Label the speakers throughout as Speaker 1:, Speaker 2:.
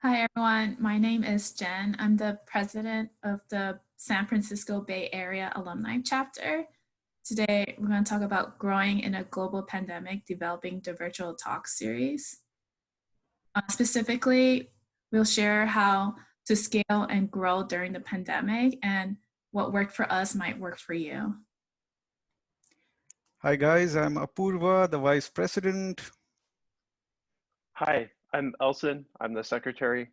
Speaker 1: Hi, everyone. My name is Jen. I'm the president of the San Francisco Bay Area Alumni Chapter. Today, we're going to talk about growing in a global pandemic, developing the virtual talk series. Specifically, we'll share how to scale and grow during the pandemic and what worked for us might work for you.
Speaker 2: Hi guys, I'm Apurva, the Vice President.
Speaker 3: Hi, I'm Elson. I'm the Secretary.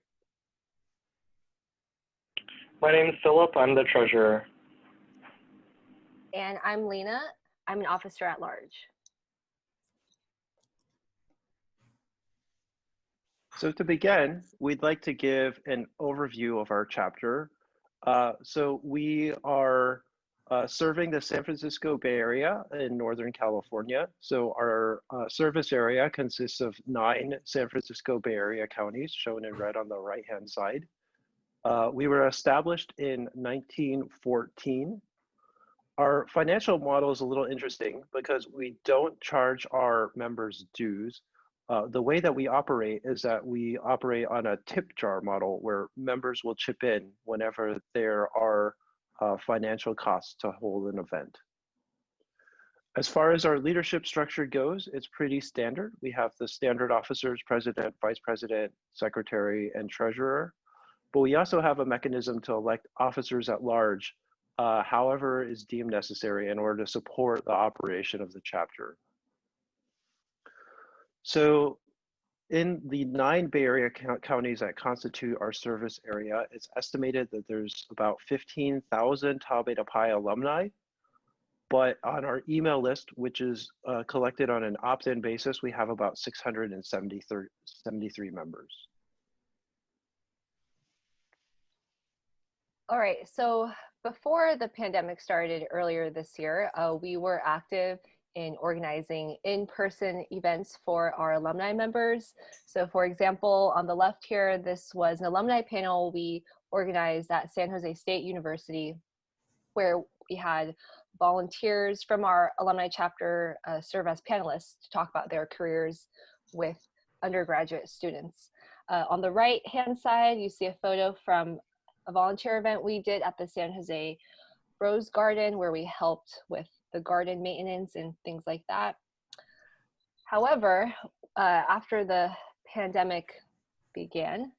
Speaker 4: My name is Philip. I'm the Treasurer.
Speaker 5: And I'm Lena. I'm an Officer at Large.
Speaker 3: So to begin, we'd like to give an overview of our chapter. So we are serving the San Francisco Bay Area in Northern California. So our service area consists of 9 San Francisco Bay Area counties, shown in red on the right-hand side. We were established in 1914. Our financial model is a little interesting because we don't charge our members dues. The way that we operate is that we operate on a tip jar model where members will chip in whenever there are financial costs to hold an event. As far as our leadership structure goes, it's pretty standard. We have the standard officers, president, vice president, secretary, and treasurer. But we also have a mechanism to elect officers at large, however is deemed necessary in order to support the operation of the chapter. So in the 9 Bay Area counties that constitute our service area, it's estimated that there's about 15,000 Tau Beta Pi alumni. But on our email list, which is collected on an opt-in basis, we have about 673 members.
Speaker 5: All right, so before the pandemic started earlier this year, we were active in organizing in-person events for our alumni members. So for example, on the left here, this was an alumni panel we organized at San Jose State University, where we had volunteers from our alumni chapter serve as panelists to talk about their careers with undergraduate students. On the right-hand side, you see a photo from a volunteer event we did at the San Jose Rose Garden, where we helped with the garden maintenance and things like that. However, after the pandemic began,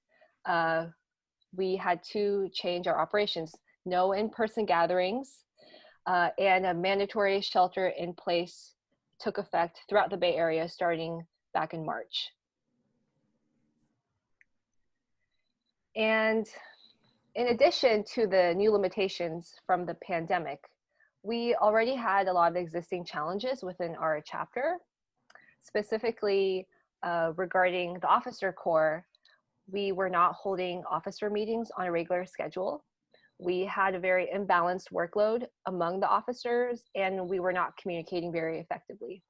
Speaker 5: we had to change our operations. No in-person gatherings and a mandatory shelter in place took effect throughout the Bay Area starting back in March. And in addition to the new limitations from the pandemic, we already had a lot of existing challenges within our chapter. Specifically, regarding the officer corps, we were not holding officer meetings on a regular schedule. We had a very imbalanced workload among the officers, and we were not communicating very effectively.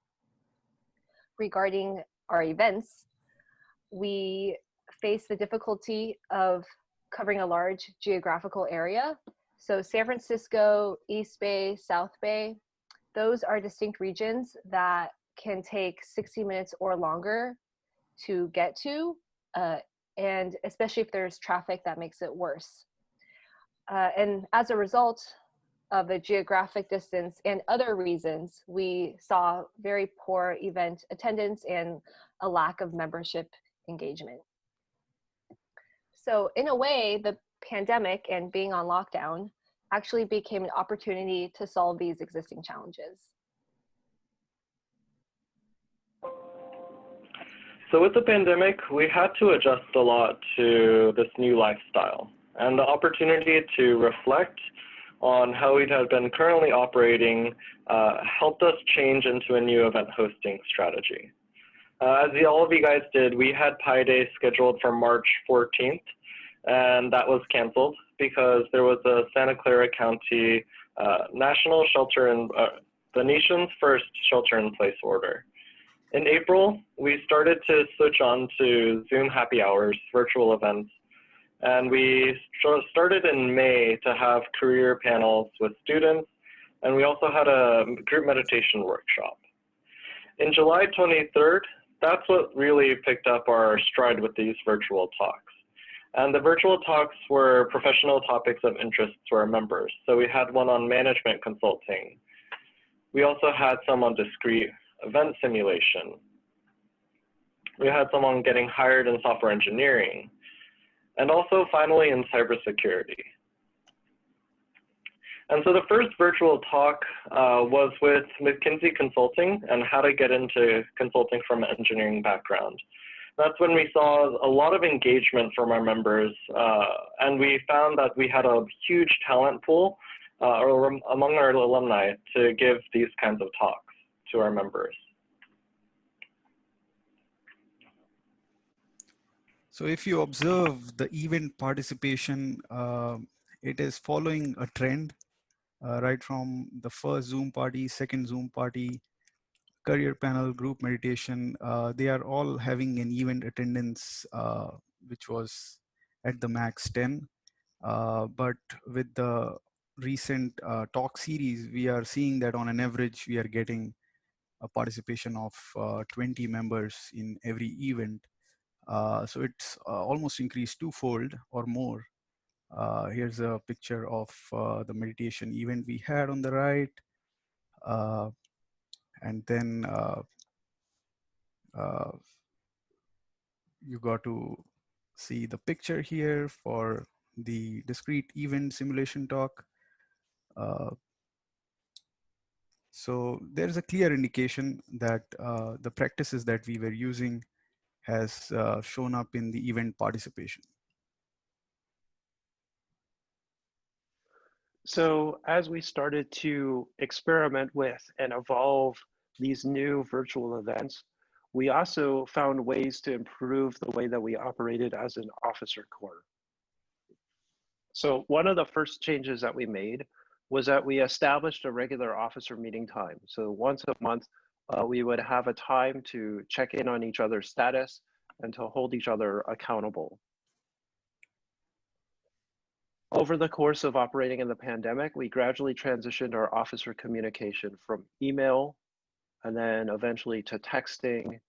Speaker 5: Regarding our events, we faced the difficulty of covering a large geographical area. So San Francisco, East Bay, South Bay, those are distinct regions that can take 60 minutes or longer to get to, and especially if there's traffic, that makes it worse. And as a result of the geographic distance and other reasons, we saw very poor event attendance and a lack of membership engagement. So in a way, the pandemic and being on lockdown actually became an opportunity to solve these existing challenges.
Speaker 4: So with the pandemic, we had to adjust a lot to this new lifestyle, and the opportunity to reflect on how we had been currently operating helped us change into a new event hosting strategy. As all of you guys did, we had Pi Day scheduled for March 14th, and that was canceled because there was a Santa Clara County national the nation's first shelter-in-place order. In April, we started to switch on to Zoom happy hours, virtual events, and we started in May to have career panels with students, and we also had a group meditation workshop. In July 23rd, that's what really picked up our stride with these virtual talks. And the virtual talks were professional topics of interest to our members. So we had one on management consulting. We also had some on discrete event simulation. We had some on getting hired in software engineering, and also finally in cybersecurity. And so the first virtual talk was with McKinsey Consulting and how to get into consulting from an engineering background. That's when we saw a lot of engagement from our members, and we found that we had a huge talent pool among our alumni to give these kinds of talks to our members.
Speaker 2: So if you observe the event participation, it is following a trend right from the first Zoom party, second Zoom party, career panel, group meditation. They are all having an event attendance which was at the max 10. But with the recent talk series, we are seeing that on an average, we are getting a participation of 20 members in every event. So it's almost increased twofold or more. Here's a picture of the meditation event we had on the right. And then you got to see the picture here for the discrete event simulation talk. So there's a clear indication that the practices that we were using has shown up in the event participation.
Speaker 3: So as we started to experiment with and evolve these new virtual events, we also found ways to improve the way that we operated as an officer corps. So one of the first changes that we made was that we established a regular officer meeting time. So once a month, we would have a time to check in on each other's status and to hold each other accountable. Over the course of operating in the pandemic, we gradually transitioned our officer communication from email and then eventually to texting.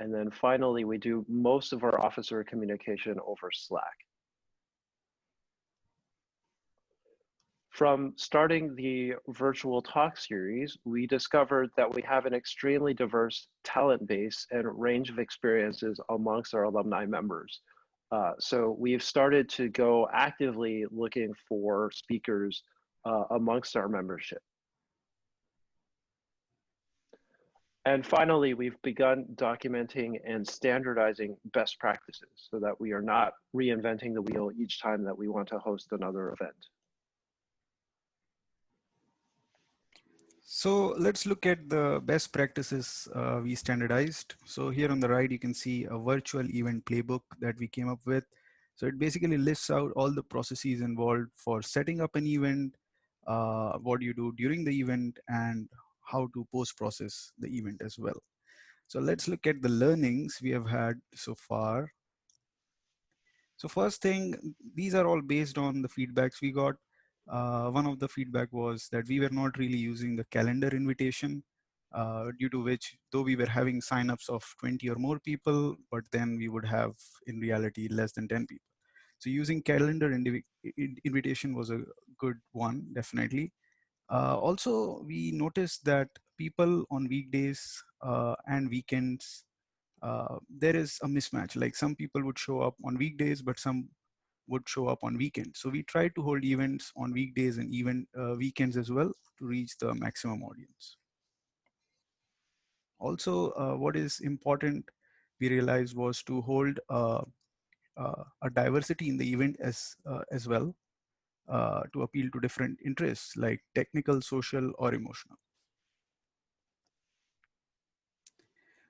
Speaker 3: And then finally, we do most of our officer communication over Slack. From starting the virtual talk series, we discovered that we have an extremely diverse talent base and range of experiences amongst our alumni members. So we've started to go actively looking for speakers amongst our membership. And finally, we've begun documenting and standardizing best practices so that we are not reinventing the wheel each time that we want to host another event.
Speaker 2: So let's look at the best practices we standardized. So here on the right, you can see a virtual event playbook that we came up with. So it basically lists out all the processes involved for setting up an event, what you do during the event, and how to post-process the event as well. So let's look at the learnings we have had so far. So first thing, these are all based on the feedbacks we got. One of the feedback was that we were not really using the calendar invitation, due to which, though we were having signups of 20 or more people, but then we would have in reality less than 10 people. So using calendar invitation was a good one, definitely. Also, we noticed that people on weekdays and weekends, there is a mismatch. Like some people would show up on weekdays, but some would show up on weekends. So we try to hold events on weekdays and even weekends as well to reach the maximum audience. Also, what is important, we realized, was to hold a diversity in the event as well, to appeal to different interests like technical, social, or emotional.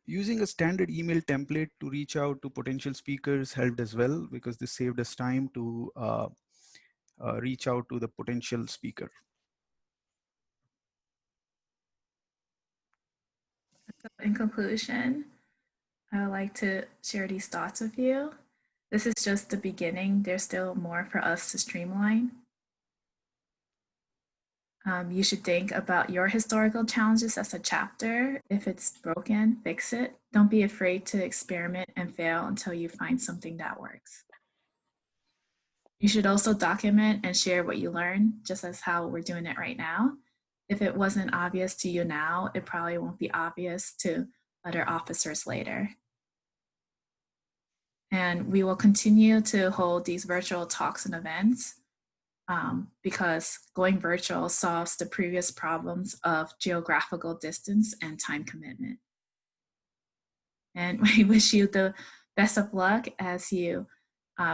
Speaker 2: Using a standard email template to reach out to potential speakers helped as well, because this saved us time to reach out to the potential speaker.
Speaker 1: So in conclusion, I would like to share these thoughts with you. This is just the beginning. There's still more for us to streamline. You should think about your historical challenges as a chapter. If it's broken, fix it. Don't be afraid to experiment and fail until you find something that works. You should also document and share what you learned, just as how we're doing it right now. If it wasn't obvious to you now, it probably won't be obvious to other officers later. And we will continue to hold these virtual talks and events because going virtual solves the previous problems of geographical distance and time commitment. And we wish you the best of luck as you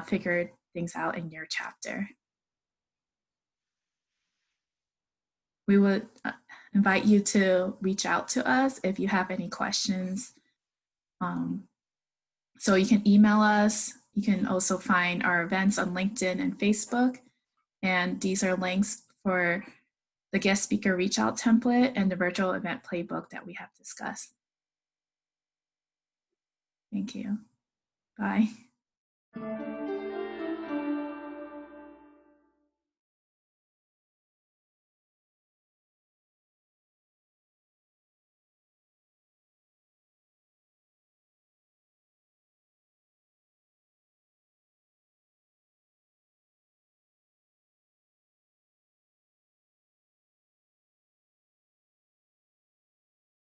Speaker 1: figure things out in your chapter. We would invite you to reach out to us if you have any questions. So you can email us. You can also find our events on LinkedIn and Facebook. And these are links for the guest speaker reach out template and the virtual event playbook that we have discussed. Thank you. Bye.